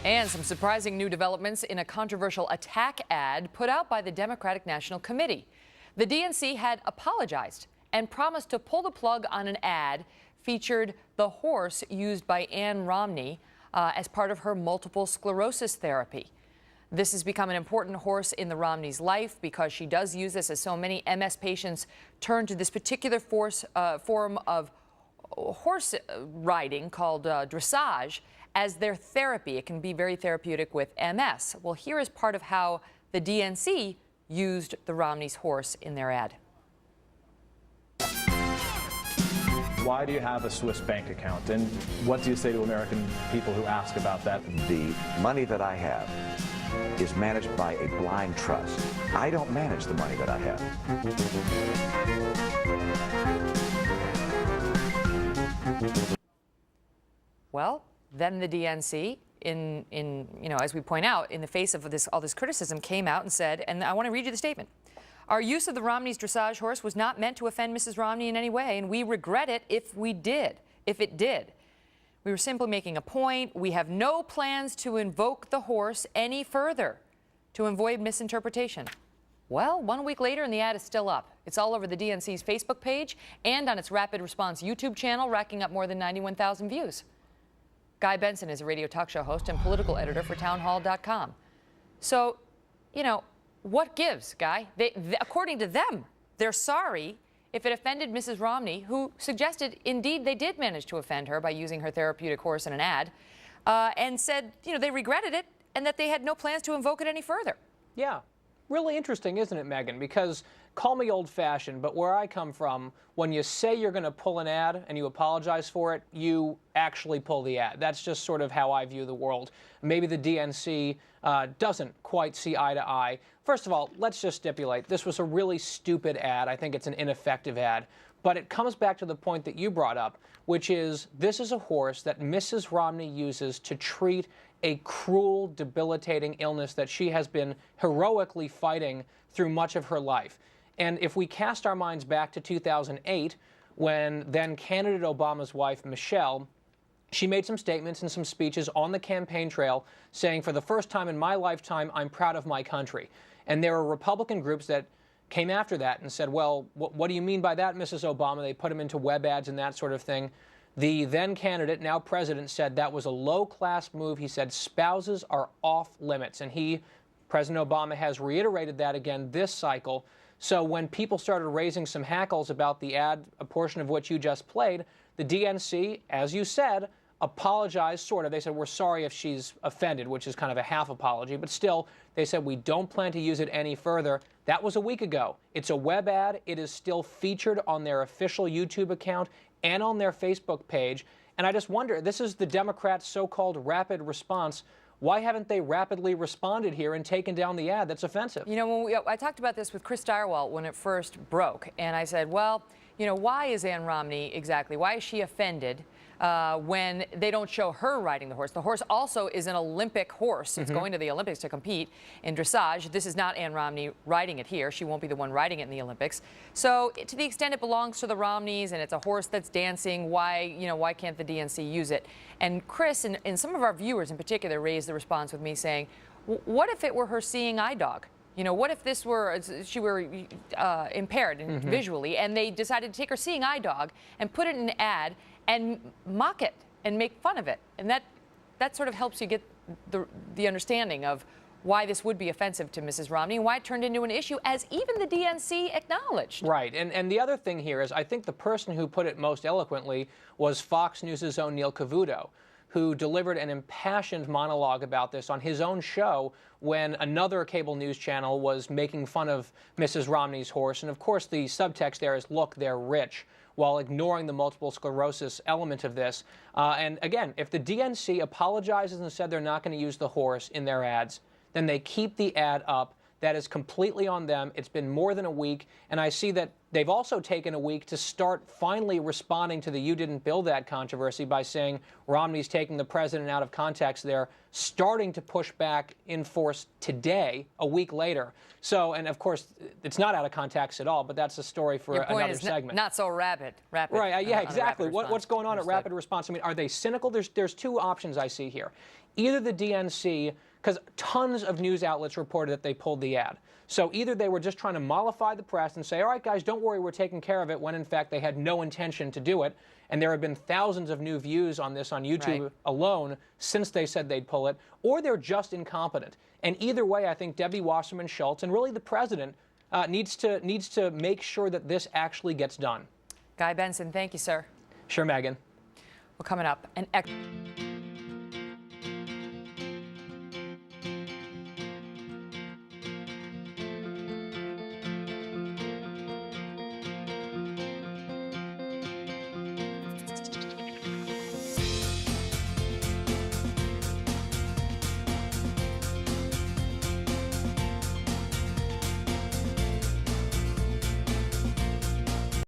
And some surprising new developments in a controversial attack ad put out by the Democratic National Committee. The DNC had apologized and promised to pull the plug on an ad featured the horse used by Romney as part of her multiple sclerosis therapy. This has become an important horse in the Romney's life because she does use this, as so many MS patients turn to this particular form of horse riding called dressage as their therapy. It can be very therapeutic with MS. Well, here is part of how the DNC used the Romney's horse in their ad. Why do you have a Swiss bank account? And what do you say to American people who ask about that? The money that I have is managed by a blind trust. I don't manage the money that I have. Well, then the DNC, as we point out, in the face of all this criticism, came out and said, and I want to read you the statement. Our use of the Romney's dressage horse was not meant to offend Mrs. Romney in any way, and we regret it if it did. We were simply making a point. We have no plans to invoke the horse any further to avoid misinterpretation. Well, 1 week later, and the ad is still up. It's all over the DNC's Facebook page and on its Rapid Response YouTube channel, racking up more than 91,000 views. Benson is a radio talk show host and political editor for townhall.com. So, what gives, Guy? According to them, they're sorry if it offended Mrs. Romney, who suggested, indeed, they did manage to offend her by using her therapeutic horse in an ad, and said, they regretted it and that they had no plans to invoke it any further. Yeah. Really interesting, isn't it, Megyn? Because call me old-fashioned, but where I come from, when you say you're going to pull an ad and you apologize for it, you actually pull the ad. That's just sort of how I view the world. Maybe the DNC doesn't quite see eye to eye. First of all, let's just stipulate, this was a really stupid ad. I think it's an ineffective ad. But it comes back to the point that you brought up, which is this is a horse that Mrs. Romney uses to treat a cruel, debilitating illness that she has been heroically fighting through much of her life. And if we cast our minds back to 2008, when then-candidate Obama's wife, Michelle, she made some statements and some speeches on the campaign trail saying, for the first time in my lifetime, I'm proud of my country. And there were Republican groups that came after that and said, well, what do you mean by that, Mrs. Obama? They put him into web ads and that sort of thing. The then-candidate, now president, said that was a low-class move. He said spouses are off limits. And President Obama, has reiterated that again this cycle. So when people started raising some hackles about the ad, a portion of which you just played, the DNC, as you said, apologized, sort of. They said, we're sorry if she's offended, which is kind of a half apology. But still, they said, we don't plan to use it any further. That was a week ago. It's a web ad. It is still featured on their official YouTube account and on their Facebook page. And I just wonder, this is the Democrats' so-called rapid response. Why haven't they rapidly responded here and taken down the ad that's offensive? I talked about this with Chris Direwalt when it first broke, and I said, well, why is Romney exactly? Why is she offended when they don't show her riding the horse? The horse also is an Olympic horse. It's going to the Olympics to compete in dressage. This is not Romney riding it here. She won't be the one riding it in the Olympics. So to the extent it belongs to the Romneys and it's a horse that's dancing, why can't the DNC use it? And Chris and some of our viewers in particular raised the response with me saying, what if it were her seeing eye dog? What if she were impaired visually, and they decided to take her seeing eye dog and put it in an ad and mock it and make fun of it? And that sort of helps you get the understanding of why this would be offensive to Mrs. Romney and why it turned into an issue, as even the DNC acknowledged. Right. And the other thing here is I think the person who put it most eloquently was Fox News' own Neil Cavuto, who delivered an impassioned monologue about this on his own show when another cable news channel was making fun of Mrs. Romney's horse. And of course, the subtext there is, look, they're rich, while ignoring the multiple sclerosis element of this. And again, if the DNC apologizes and said they're not going to use the horse in their ads, then they keep the ad up. That is completely on them. It's been more than a week, and I see that they've also taken a week to start finally responding to the "you didn't build that" controversy by saying Romney's taking the president out of context. They're starting to push back in force today, a week later. So, and of course, it's not out of context at all, but that's a story for another segment. Not so rapid. Right, yeah, exactly. What's going on at Rapid Response? I mean, are they cynical? There's two options I see here. either the DNC, because tons of news outlets reported that they pulled the ad. So either they were just trying to mollify the press and say, all right, guys, don't worry, we're taking care of it, when in fact they had no intention to do it. And there have been thousands of new views on this on YouTube alone since they said they'd pull it, or they're just incompetent. And either way, I think Debbie Wasserman Schultz and really the president needs to make sure that this actually gets done. Guy Benson, thank you, sir. Sure, Megyn. Well, coming up, an